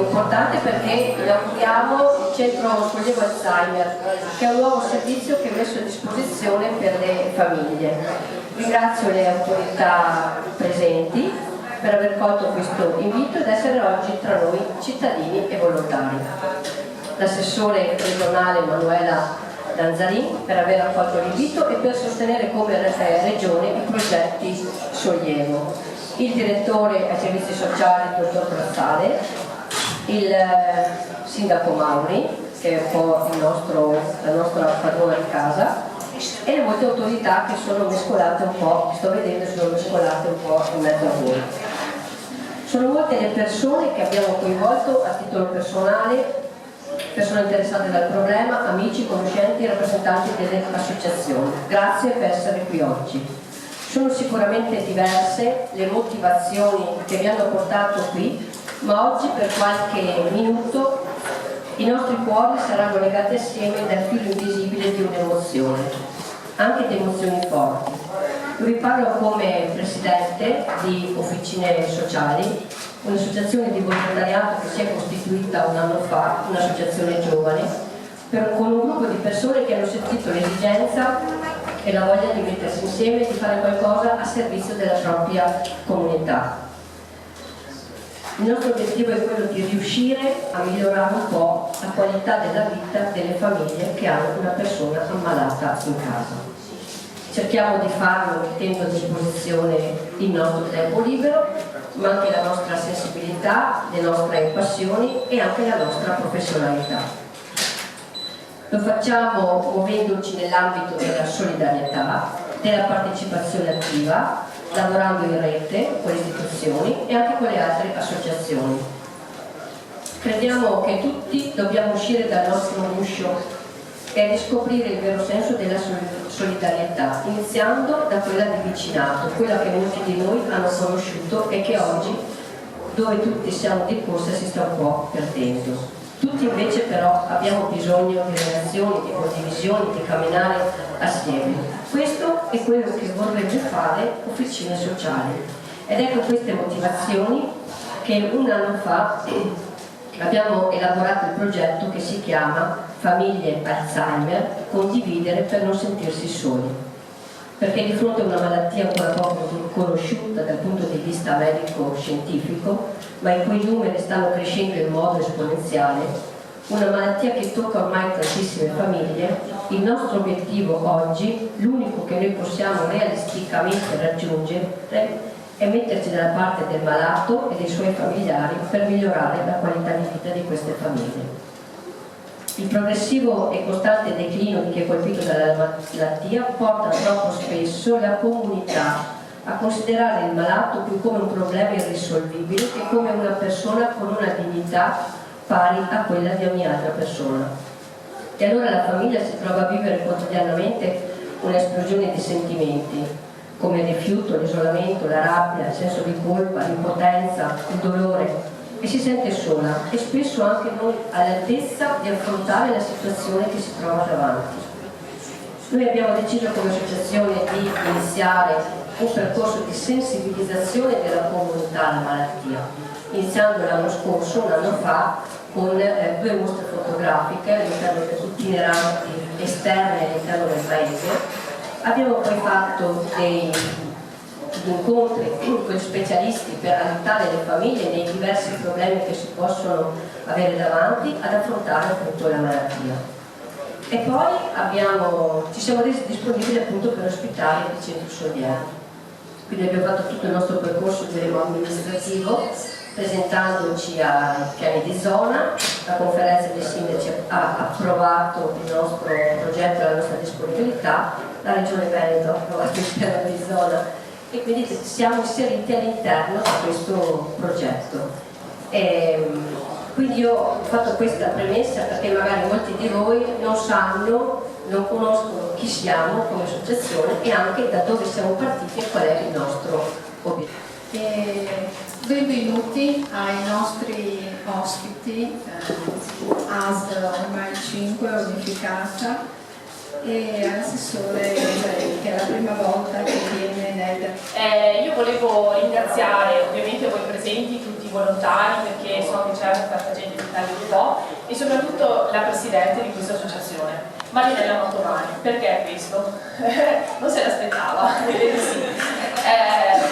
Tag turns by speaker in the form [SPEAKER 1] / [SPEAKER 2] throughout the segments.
[SPEAKER 1] importante perché inauguriamo il centro sollievo Alzheimer, che è un nuovo servizio che è messo a disposizione per le famiglie. Ringrazio le autorità presenti per aver colto questo invito ed essere oggi tra noi cittadini e volontari. L'assessore regionale Manuela Danzarin per aver accolto l'invito e per sostenere come Regione i progetti sollievo, il direttore ai servizi sociali, il dottor Brazzale, il sindaco Mauri, che è un po' la nostra padrona di casa, e le molte autorità che sono mescolate un po', sto vedendo, sono mescolate un po' in mezzo a voi. Sono molte le persone che abbiamo coinvolto a titolo personale, persone interessate dal problema, amici, conoscenti e rappresentanti delle associazioni. Grazie per essere qui oggi. Sono sicuramente diverse le motivazioni che vi hanno portato qui, ma oggi per qualche minuto i nostri cuori saranno legati assieme dal filo invisibile di un'emozione, anche di emozioni forti. Io vi parlo come presidente di Officine Sociali, un'associazione di volontariato che si è costituita un anno fa, un'associazione giovane, con un gruppo di persone che hanno sentito l'esigenza e la voglia di mettersi insieme e di fare qualcosa a servizio della propria comunità. Il nostro obiettivo è quello di riuscire a migliorare un po' la qualità della vita delle famiglie che hanno una persona ammalata in casa. Cerchiamo di farlo mettendo a disposizione il nostro tempo libero, ma anche la nostra sensibilità, le nostre passioni e anche la nostra professionalità. Lo facciamo muovendoci nell'ambito della solidarietà, della partecipazione attiva, lavorando in rete con le istituzioni e anche con le altre associazioni. Crediamo che tutti dobbiamo uscire dal nostro guscio e riscoprire il vero senso della solidarietà, iniziando da quella di vicinato, quella che molti di noi hanno conosciuto e che oggi, dove tutti siamo di corsa, si sta un po' perdendo. Tutti invece però abbiamo bisogno di relazioni, di condivisioni, di camminare assieme. Questo è quello che vorrebbe fare Officine Sociali ed ecco queste motivazioni che un anno fa abbiamo elaborato il progetto che si chiama Famiglie Alzheimer, condividere per non sentirsi soli. Perché di fronte a una malattia ancora poco conosciuta dal punto di vista medico-scientifico, ma i cui numeri stanno crescendo in modo esponenziale, una malattia che tocca ormai tantissime famiglie, il nostro obiettivo oggi, l'unico che noi possiamo realisticamente raggiungere, è metterci dalla parte del malato e dei suoi familiari per migliorare la qualità di vita di queste famiglie. Il progressivo e costante declino di chi è colpito dalla malattia porta troppo spesso la comunità a considerare il malato più come un problema irrisolvibile che come una persona con una dignità pari a quella di ogni altra persona. E allora la famiglia si trova a vivere quotidianamente un'esplosione di sentimenti, come il rifiuto, l'isolamento, la rabbia, il senso di colpa, l'impotenza, il dolore, e si sente sola e spesso anche non all'altezza di affrontare la situazione che si trova davanti. Noi abbiamo deciso come associazione di iniziare un percorso di sensibilizzazione della comunità alla malattia, iniziando l'anno scorso, un anno fa, con 2 mostre fotografiche all'interno itineranti esterne all'interno del paese. Abbiamo poi fatto dei incontri con specialisti per aiutare le famiglie nei diversi problemi che si possono avere davanti ad affrontare appunto la malattia. E poi ci siamo resi disponibili appunto per ospitare il centro sollievo. Quindi abbiamo fatto tutto il nostro percorso amministrativo presentandoci ai piani di zona, la conferenza dei sindaci ha approvato il nostro progetto e la nostra disponibilità, la Regione Veneto ha approvato il piano di zona e quindi siamo inseriti all'interno di questo progetto. Quindi io ho fatto questa premessa perché magari molti di voi non conoscono chi siamo come associazione e anche da dove siamo partiti e qual è il nostro obiettivo.
[SPEAKER 2] Benvenuti ai nostri ospiti, ASL ormai 5 unificata, e all'assessore che è la prima volta che viene nel...
[SPEAKER 3] Io volevo ringraziare ovviamente voi presenti presenti, tutti i volontari, perché so che c'è tanta gente che taglia un po', e soprattutto la presidente di questa associazione, Marinella Mantovani. Perché questo? Non se l'aspettava, vedete sì.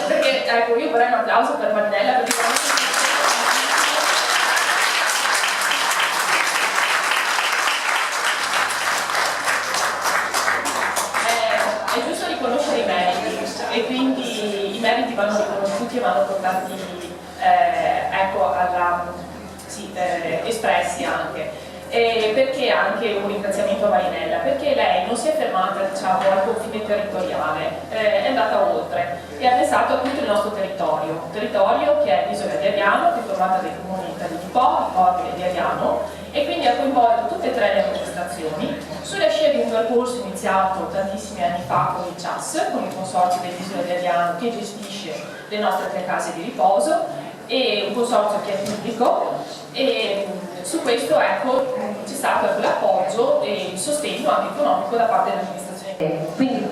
[SPEAKER 3] Perché ecco, io vorrei un applauso per Marinella, perché è giusto riconoscere i meriti, e quindi i meriti vanno riconosciuti e vanno portati ecco, espressi anche. E perché anche un ringraziamento a Marinella? Perché lei non si è fermata, diciamo, al confine territoriale, è andata oltre e ha pensato a tutto il nostro territorio, un territorio che è l'isola di Ariano, che è formata dai comuni di Po, Orbe e di Ariano, e quindi ha coinvolto tutte e tre le amministrazioni sulla scia di un percorso iniziato tantissimi anni fa con il CIAS, con il consorzio dell'isola di Ariano che gestisce le nostre 3 case di riposo, e un consorzio che è pubblico, e su questo ecco, c'è stato l'appoggio e il sostegno anche economico da parte dell'amministrazione.
[SPEAKER 1] Quindi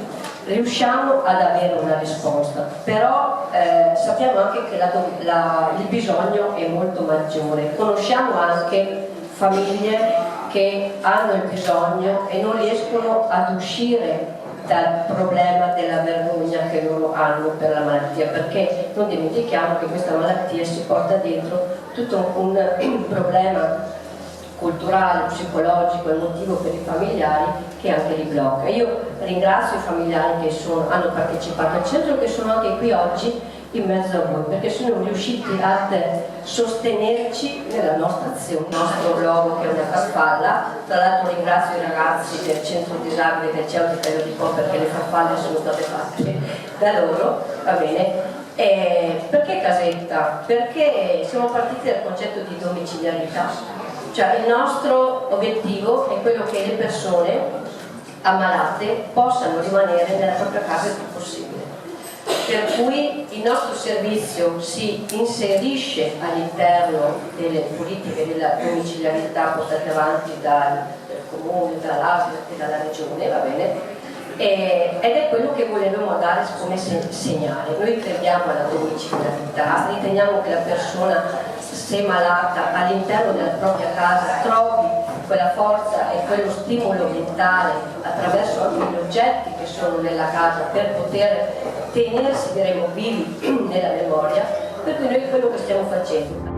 [SPEAKER 1] riusciamo ad avere una risposta, però sappiamo anche che il bisogno è molto maggiore. Conosciamo anche famiglie che hanno il bisogno e non riescono ad uscire dal problema della vergogna che loro hanno per la malattia, perché non dimentichiamo che questa malattia si porta dentro tutto un problema culturale, psicologico, emotivo per i familiari che anche li blocca. Io ringrazio i familiari che hanno partecipato al centro, che sono anche qui oggi in mezzo a voi, perché sono riusciti a sostenerci nella nostra azione, il nostro logo che è una farfalla. Tra l'altro ringrazio i ragazzi del centro disabile del Cielo di Caio di Po, perché le farfalle sono state fatte da loro, va bene. Perché casetta? Perché siamo partiti dal concetto di domiciliarità, cioè il nostro obiettivo è quello che le persone ammalate possano rimanere nella propria casa il più possibile. Per cui il nostro servizio si inserisce all'interno delle politiche della domiciliarità portate avanti dal comune, dall'ASL e dalla regione, va bene? Ed è quello che volevamo dare come segnale. Noi crediamo alla domiciliarità, riteniamo che la persona, se malata, all'interno della propria casa trovi quella forza e quello stimolo mentale attraverso anche gli oggetti che sono nella casa per poter tenersi, diremo, vivi nella memoria, per cui noi quello che stiamo facendo.